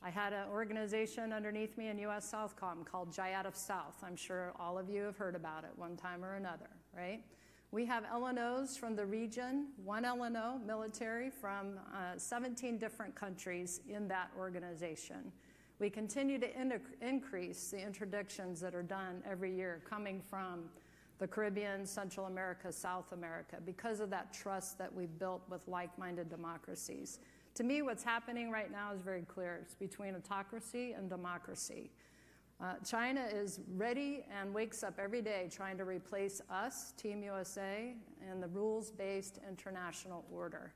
I had an organization underneath me in U.S. Southcom called JIAD of South. I'm sure all of you have heard about it one time or another, right? We have LNOs from the region, one LNO military from 17 different countries in that organization. We continue to increase the interdictions that are done every year coming from the Caribbean, Central America, South America, because of that trust that we've built with like-minded democracies. To me, what's happening right now is very clear. It's between autocracy and democracy. China is ready and wakes up every day trying to replace us, Team USA, in the rules-based international order.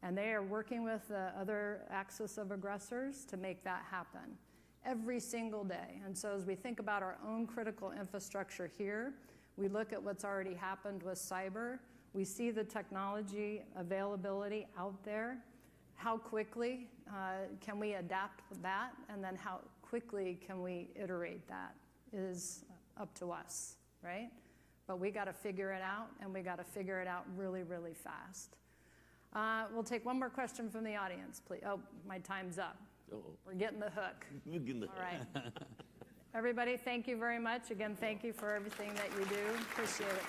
And they are working with the other axis of aggressors to make that happen every single day. And so as we think about our own critical infrastructure here, we look at what's already happened with cyber. We see the technology availability out there. How quickly can we adapt that? And then how quickly can we iterate that is up to us, right? But we got to figure it out, and we got to figure it out really, really fast. We'll take one more question from the audience, please. Oh, my time's up. Uh-oh. We're getting the hook. All right. Everybody, thank you very much. Again, thank you for everything that you do. Appreciate it.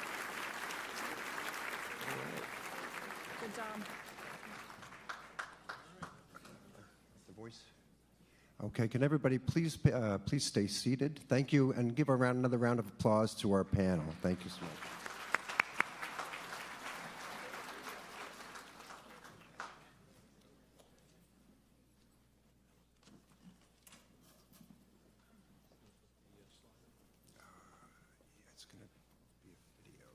Good job. The voice. Okay, can everybody please stay seated? Thank you, and give another round of applause to our panel. Thank you so much. It's going to be a video.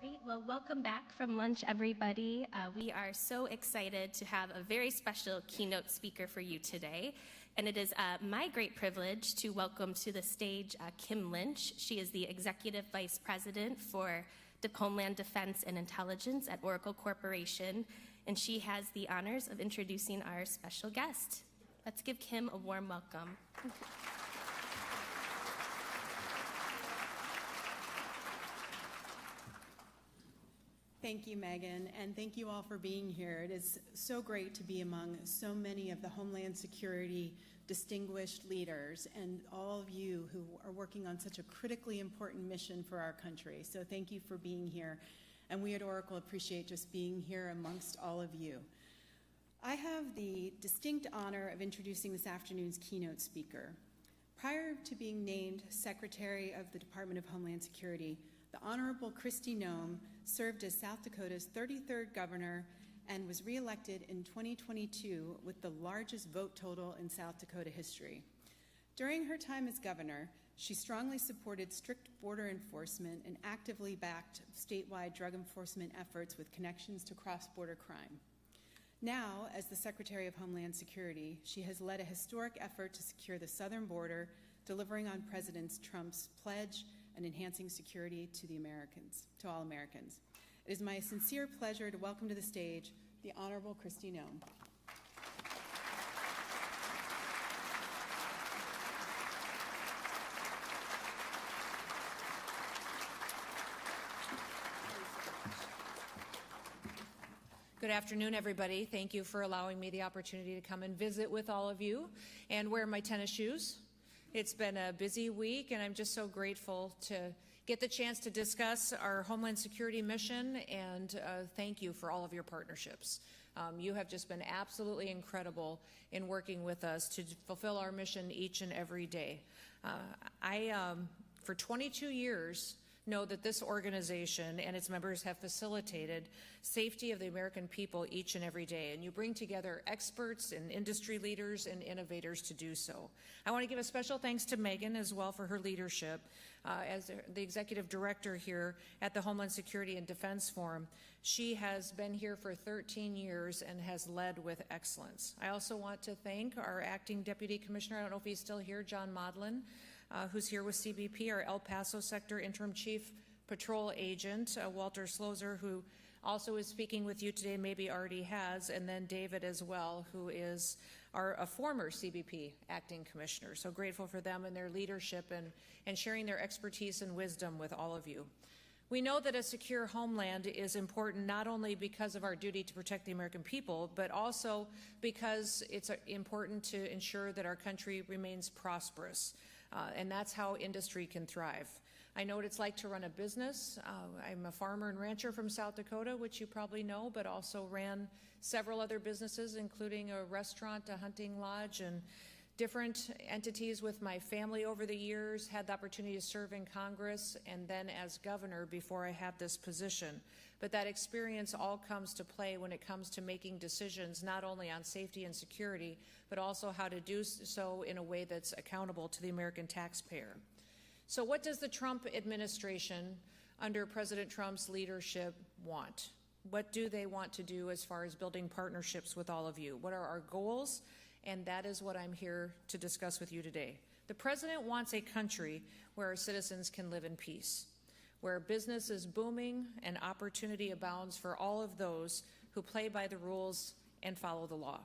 Great. Well, welcome back from lunch, everybody. We are so excited to have a very special keynote speaker for you today. And it is my great privilege to welcome to the stage Kim Lynch. She is the Executive Vice President for Homeland Defense and Intelligence at Oracle Corporation. And she has the honors of introducing our special guest. Let's give Kim a warm welcome. Thank you, Megan, and thank you all for being here. It is so great to be among so many of the Homeland Security distinguished leaders and all of you who are working on such a critically important mission for our country. So thank you for being here, and we at Oracle appreciate just being here amongst all of you. I have the distinct honor of introducing this afternoon's keynote speaker. Prior to being named Secretary of the Department of Homeland Security, the Honorable Kristi Noem served as South Dakota's 33rd governor and was reelected in 2022 with the largest vote total in South Dakota history. During her time as governor, she strongly supported strict border enforcement and actively backed statewide drug enforcement efforts with connections to cross-border crime. Now, as the Secretary of Homeland Security, she has led a historic effort to secure the southern border, delivering on President Trump's pledge and enhancing security to all Americans. It is my sincere pleasure to welcome to the stage the Honorable Kristi Noem. Good afternoon, everybody. Thank you for allowing me the opportunity to come and visit with all of you and wear my tennis shoes. It's been a busy week, and I'm just so grateful to get the chance to discuss our Homeland Security mission, and thank you for all of your partnerships. You have just been absolutely incredible in working with us to fulfill our mission each and every day. For 22 years, know that this organization and its members have facilitated safety of the American people each and every day, and you bring together experts and industry leaders and innovators to do so. I want to give a special thanks to Megan as well for her leadership as the executive director here at the Homeland Security and Defense Forum. She has been here for 13 years and has led with excellence. I also want to thank our acting deputy commissioner, I don't know if he's still here, John Modlin, who's here with CBP, our El Paso sector interim chief patrol agent, Walter Slozer, who also is speaking with you today, maybe already has, and then David as well, who is a former CBP acting commissioner. So grateful for them and their leadership and sharing their expertise and wisdom with all of you. We know that a secure homeland is important not only because of our duty to protect the American people, but also because it's important to ensure that our country remains prosperous. And that's how industry can thrive. I know what it's like to run a business. I'm a farmer and rancher from South Dakota, which you probably know, but also ran several other businesses, including a restaurant, a hunting lodge, and different entities with my family over the years, had the opportunity to serve in Congress, and then as governor before I had this position. But that experience all comes to play when it comes to making decisions not only on safety and security, but also how to do so in a way that's accountable to the American taxpayer. So what does the Trump administration under President Trump's leadership want? What do they want to do as far as building partnerships with all of you? What are our goals? And that is what I'm here to discuss with you today. The president wants a country where our citizens can live in peace, where business is booming and opportunity abounds for all of those who play by the rules and follow the law.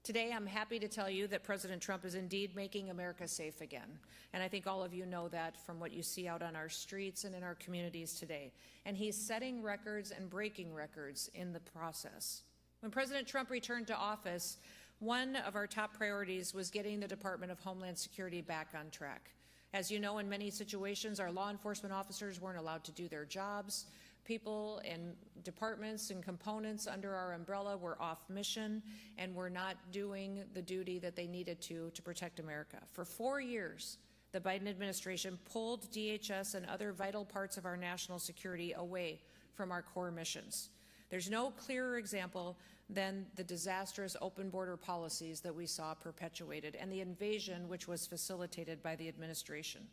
Today, I'm happy to tell you that President Trump is indeed making America safe again. And I think all of you know that from what you see out on our streets and in our communities today. And he's setting records and breaking records in the process. When President Trump returned to office, one of our top priorities was getting the Department of Homeland Security back on track. As you know, in many situations, our law enforcement officers weren't allowed to do their jobs. People and departments and components under our umbrella were off mission and were not doing the duty that they needed to protect America. For 4 years, the Biden administration pulled DHS and other vital parts of our national security away from our core missions. There's no clearer example than the disastrous open border policies that we saw perpetuated and the invasion which was facilitated by the administration.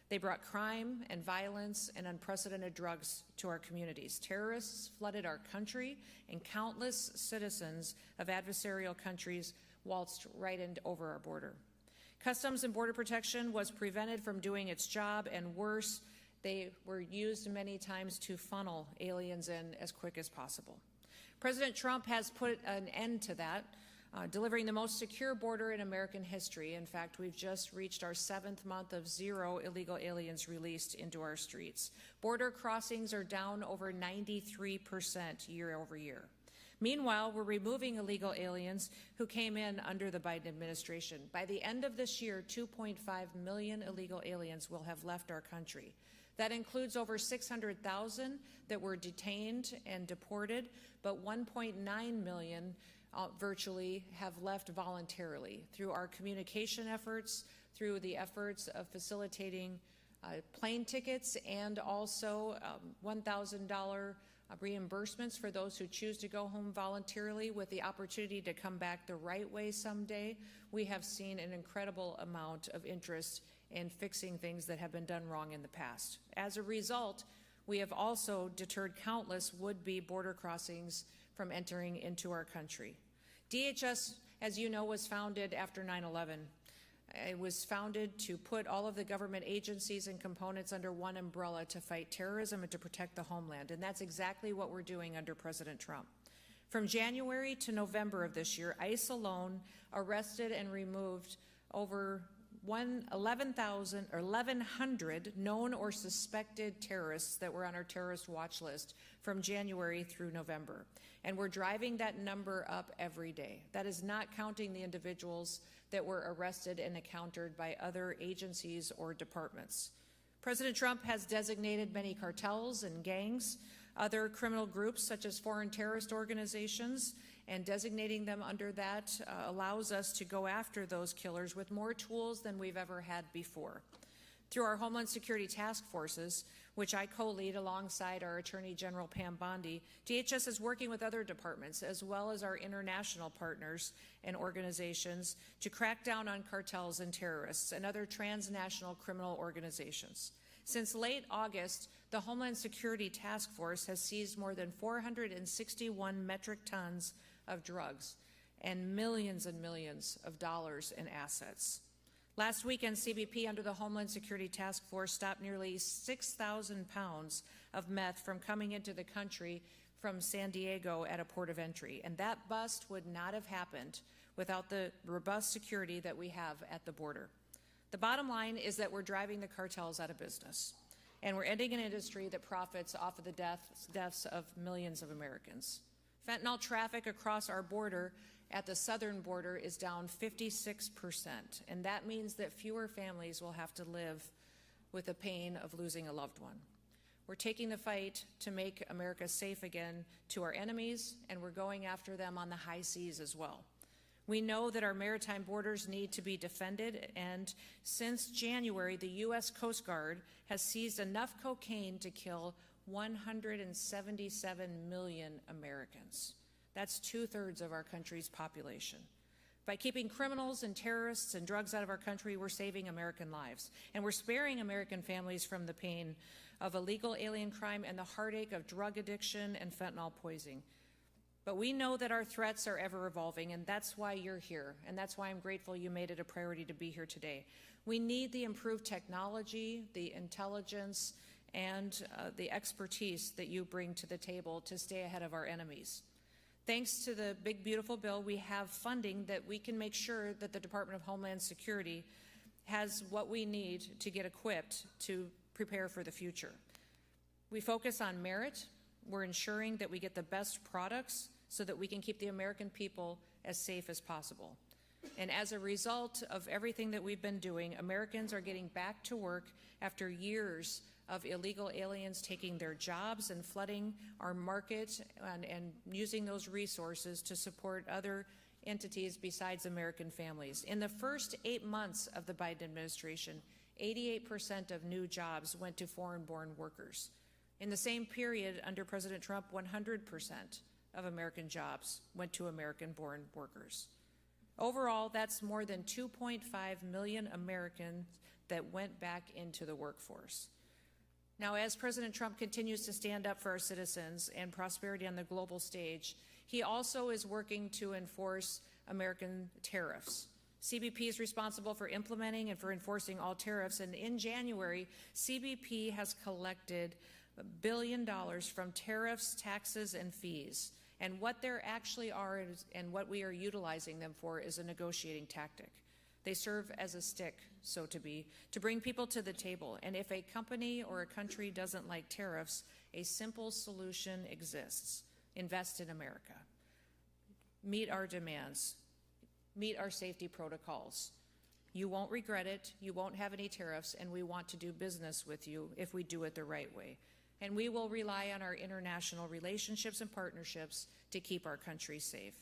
They brought crime and violence and unprecedented drugs to our communities. Terrorists flooded our country, and countless citizens of adversarial countries waltzed right over our border. Customs and Border Protection was prevented from doing its job, and worse, they were used many times to funnel aliens in as quick as possible. President Trump has put an end to that, delivering the most secure border in American history. In fact, we've just reached our 7th month of 0 illegal aliens released into our streets. Border crossings are down over 93% year over year. Meanwhile, we're removing illegal aliens who came in under the Biden administration. By the end of this year, 2.5 million illegal aliens will have left our country. That includes over 600,000 that were detained and deported, but 1.9 million virtually have left voluntarily through our communication efforts, through the efforts of facilitating plane tickets, and also $1,000 reimbursements for those who choose to go home voluntarily with the opportunity to come back the right way someday. We have seen an incredible amount of interest in fixing things that have been done wrong in the past. As a result, we have also deterred countless would-be border crossings from entering into our country. DHS, as you know, was founded after 9/11. It was founded to put all of the government agencies and components under one umbrella to fight terrorism and to protect the homeland. And that's exactly what we're doing under President Trump. From January to November of this year, ICE alone arrested and removed over 1,100 known or suspected terrorists that were on our terrorist watch list from January through November. And we're driving that number up every day. That is not counting the individuals that were arrested and encountered by other agencies or departments. President Trump has designated many cartels and gangs, other criminal groups such as foreign terrorist organizations, and designating them under that allows us to go after those killers with more tools than we've ever had before. Through our Homeland Security Task Forces, which I co-lead alongside our Attorney General Pam Bondi, DHS is working with other departments as well as our international partners and organizations to crack down on cartels and terrorists and other transnational criminal organizations. Since late August, the Homeland Security Task Force has seized more than 461 metric tons of drugs and millions of dollars in assets. Last weekend, CBP under the Homeland Security Task Force stopped nearly 6,000 pounds of meth from coming into the country from San Diego at a port of entry. And that bust would not have happened without the robust security that we have at the border. The bottom line is that we're driving the cartels out of business, and we're ending an industry that profits off of the deaths of millions of Americans. Fentanyl traffic across our border at the southern border is down 56%, and that means that fewer families will have to live with the pain of losing a loved one. We're taking the fight to make America safe again to our enemies, and we're going after them on the high seas as well. We know that our maritime borders need to be defended, and since January, the U.S. Coast Guard has seized enough cocaine to kill 177 million Americans. That's 2/3 of our country's population. By keeping criminals and terrorists and drugs out of our country, we're saving American lives, and we're sparing American families from the pain of illegal alien crime and the heartache of drug addiction and fentanyl poisoning. But we know that our threats are ever evolving, and that's why you're here, and that's why I'm grateful you made it a priority to be here today. We need the improved technology, the intelligence, and the expertise that you bring to the table to stay ahead of our enemies. Thanks to the big, beautiful bill, we have funding that we can make sure that the Department of Homeland Security has what we need to get equipped to prepare for the future. We focus on merit. We're ensuring that we get the best products so that we can keep the American people as safe as possible. And as a result of everything that we've been doing, Americans are getting back to work after years of illegal aliens taking their jobs and flooding our market and using those resources to support other entities besides American families. In the first 8 months of the Biden administration, 88% of new jobs went to foreign-born workers. In the same period under President Trump, 100% of American jobs went to American-born workers. Overall, that's more than 2.5 million Americans that went back into the workforce. Now, as President Trump continues to stand up for our citizens and prosperity on the global stage, he also is working to enforce American tariffs. CBP is responsible for implementing and for enforcing all tariffs, and in January, CBP has collected $1 billion from tariffs, taxes, and fees. And what there actually are and what we are utilizing them for is a negotiating tactic. They serve as a stick, so to be, to bring people to the table. And if a company or a country doesn't like tariffs, a simple solution exists. Invest in America. Meet our demands. Meet our safety protocols. You won't regret it. You won't have any tariffs, and we want to do business with you if we do it the right way. And we will rely on our international relationships and partnerships to keep our country safe.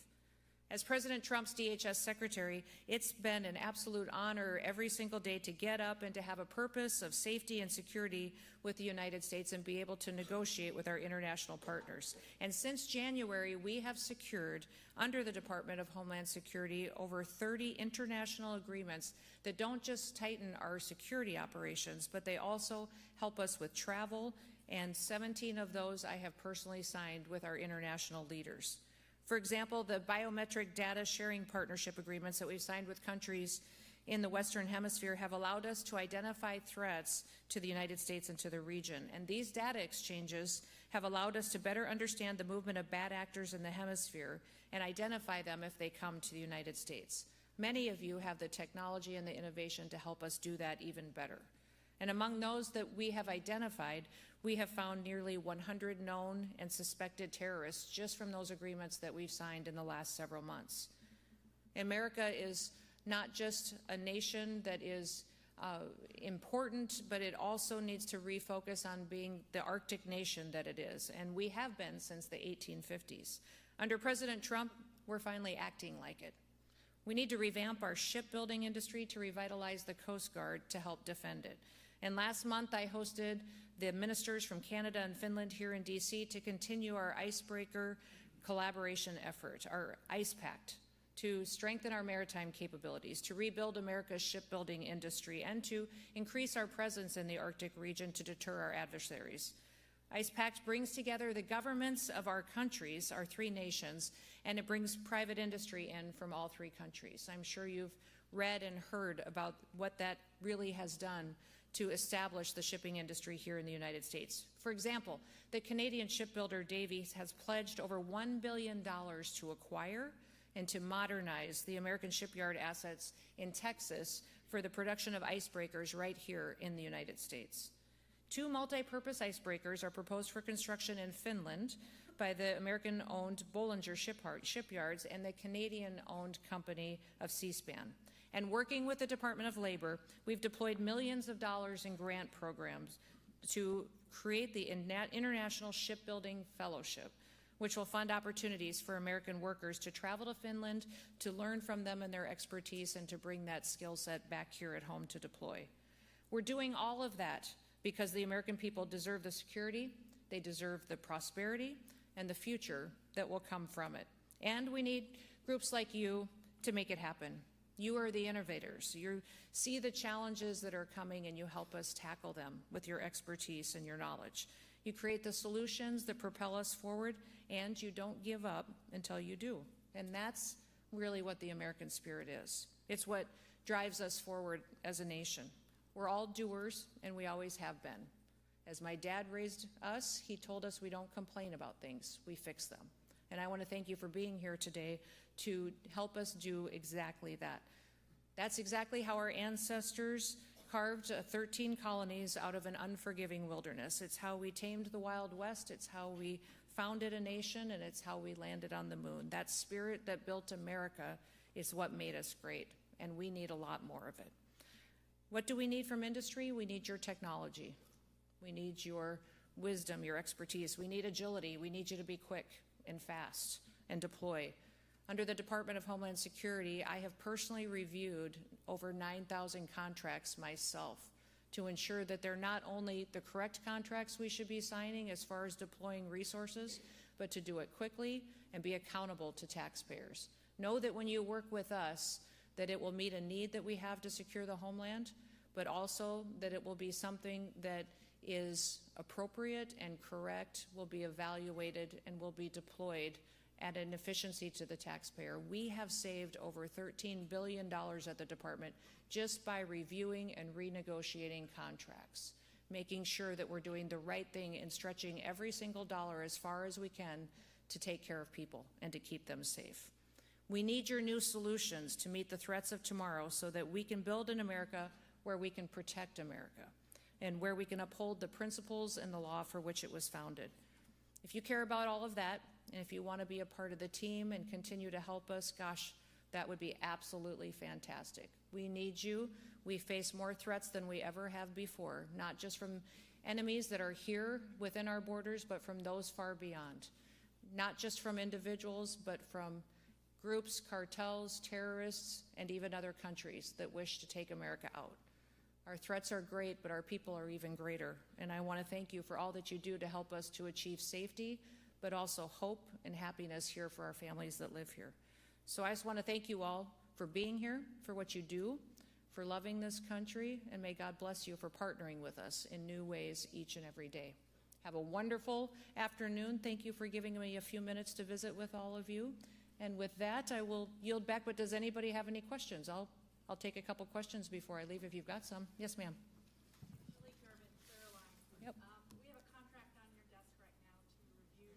As President Trump's DHS secretary, it's been an absolute honor every single day to get up and to have a purpose of safety and security with the United States and be able to negotiate with our international partners. And since January, we have secured, under the Department of Homeland Security, over 30 international agreements that don't just tighten our security operations, but they also help us with travel, and 17 of those I have personally signed with our international leaders. For example, the biometric data sharing partnership agreements that we've signed with countries in the Western Hemisphere have allowed us to identify threats to the United States and to the region. And these data exchanges have allowed us to better understand the movement of bad actors in the hemisphere and identify them if they come to the United States. Many of you have the technology and the innovation to help us do that even better. And among those that we have identified, we have found nearly 100 known and suspected terrorists just from those agreements that we've signed in the last several months. America is not just a nation that is important, but it also needs to refocus on being the Arctic nation that it is, and we have been since the 1850s. Under President Trump, we're finally acting like it. We need to revamp our shipbuilding industry to revitalize the Coast Guard to help defend it. And last month, I hosted the ministers from Canada and Finland here in DC to continue our icebreaker collaboration effort, our ICE Pact, to strengthen our maritime capabilities, to rebuild America's shipbuilding industry, and to increase our presence in the Arctic region to deter our adversaries. ICE Pact brings together the governments of our countries, our three nations, and it brings private industry in from all three countries. I'm sure you've read and heard about what that really has done to establish the shipping industry here in the United States. For example, the Canadian shipbuilder Davies has pledged over $1 billion to acquire and to modernize the American shipyard assets in Texas for the production of icebreakers right here in the United States. 2 multi-purpose icebreakers are proposed for construction in Finland by the American-owned Bollinger Shipyards and the Canadian-owned company of Seaspan. And working with the Department of Labor, we've deployed millions of dollars in grant programs to create the International Shipbuilding Fellowship, which will fund opportunities for American workers to travel to Finland, to learn from them and their expertise, and to bring that skill set back here at home to deploy. We're doing all of that because the American people deserve the security, they deserve the prosperity, and the future that will come from it. And we need groups like you to make it happen. You are the innovators. You see the challenges that are coming and you help us tackle them with your expertise and your knowledge. You create the solutions that propel us forward, and you don't give up until you do. And that's really what the American spirit is. It's what drives us forward as a nation. We're all doers, and we always have been. As my dad raised us, he told us we don't complain about things, we fix them. And I want to thank you for being here today to help us do exactly that. That's exactly how our ancestors carved 13 colonies out of an unforgiving wilderness. It's how we tamed the Wild West, it's how we founded a nation, and it's how we landed on the moon. That spirit that built America is what made us great, and we need a lot more of it. What do we need from industry? We need your technology. We need your wisdom, your expertise. We need agility. We need you to be quick and fast and deploy. Under the Department of Homeland Security, I have personally reviewed over 9,000 contracts myself to ensure that they're not only the correct contracts we should be signing as far as deploying resources, but to do it quickly and be accountable to taxpayers. Know that when you work with us, that it will meet a need that we have to secure the homeland, but also that it will be something that is appropriate and correct, will be evaluated, and will be deployed at an efficiency to the taxpayer. We have saved over $13 billion at the department just by reviewing and renegotiating contracts, making sure that we're doing the right thing and stretching every single dollar as far as we can to take care of people and to keep them safe. We need your new solutions to meet the threats of tomorrow so that we can build an America where we can protect America and where we can uphold the principles and the law for which it was founded. If you care about all of that, and if you want to be a part of the team and continue to help us, gosh, that would be absolutely fantastic. We need you. We face more threats than we ever have before, not just from enemies that are here within our borders, but from those far beyond. Not just from individuals, but from groups, cartels, terrorists, and even other countries that wish to take America out. Our threats are great, but our people are even greater. And I want to thank you for all that you do to help us to achieve safety, but also hope and happiness here for our families that live here. So I just want to thank you all for being here, for what you do, for loving this country, and may God bless you for partnering with us in new ways each and every day. Have a wonderful afternoon. Thank you for giving me a few minutes to visit with all of you. And with that, I will yield back, but does anybody have any questions? I'll I'll take a couple questions before I leave if you've got some. Yes, ma'am. Yep. We have a contract on your desk right now to review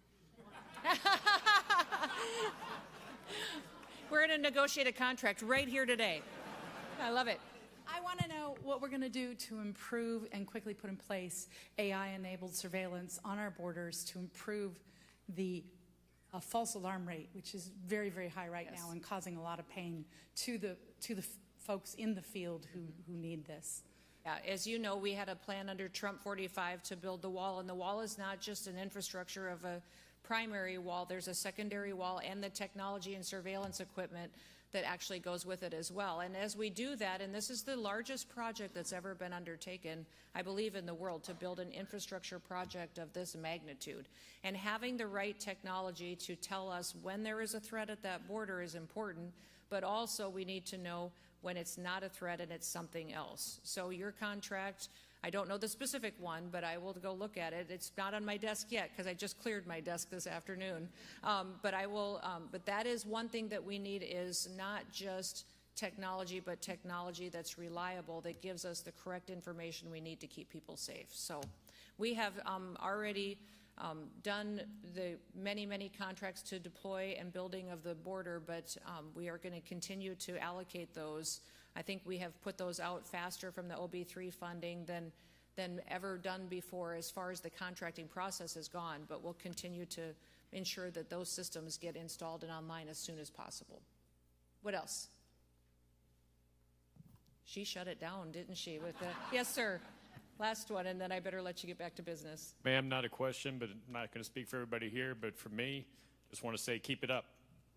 We're going to negotiate a contract right here today. I love it. I want to know what we're going to do to improve and quickly put in place AI-enabled surveillance on our borders to improve the false alarm rate, which is very, very high right Yes. now and causing a lot of pain to the folks in the field who need this. Yeah, as you know, we had a plan under Trump 45 to build the wall, and the wall is not just an infrastructure of a primary wall. There's a secondary wall and the technology and surveillance equipment that actually goes with it as well. And as we do that, and this is the largest project that's ever been undertaken, I believe, in the world, to build an infrastructure project of this magnitude. And having the right technology to tell us when there is a threat at that border is important, but also we need to know when it's not a threat and it's something else. So your contract, I don't know the specific one, but I will go look at it. It's not on my desk yet because I just cleared my desk this afternoon. But I will. But that is one thing that we need, is not just technology, but technology that's reliable, that gives us the correct information we need to keep people safe. So we have already done the many contracts to deploy and building of the border, but we are going to continue to allocate those. I think we have put those out faster from the OB3 funding than ever done before as far as the contracting process has gone, but we'll continue to ensure that those systems get installed and online as soon as possible. What else? She shut it down, didn't she? With the yes, sir. Last one, and then I better let you get back to business. Ma'am, not a question, but I'm not going to speak for everybody here, but for me, just want to say keep it up.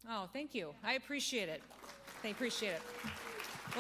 Oh, thank you. I appreciate it. I appreciate it.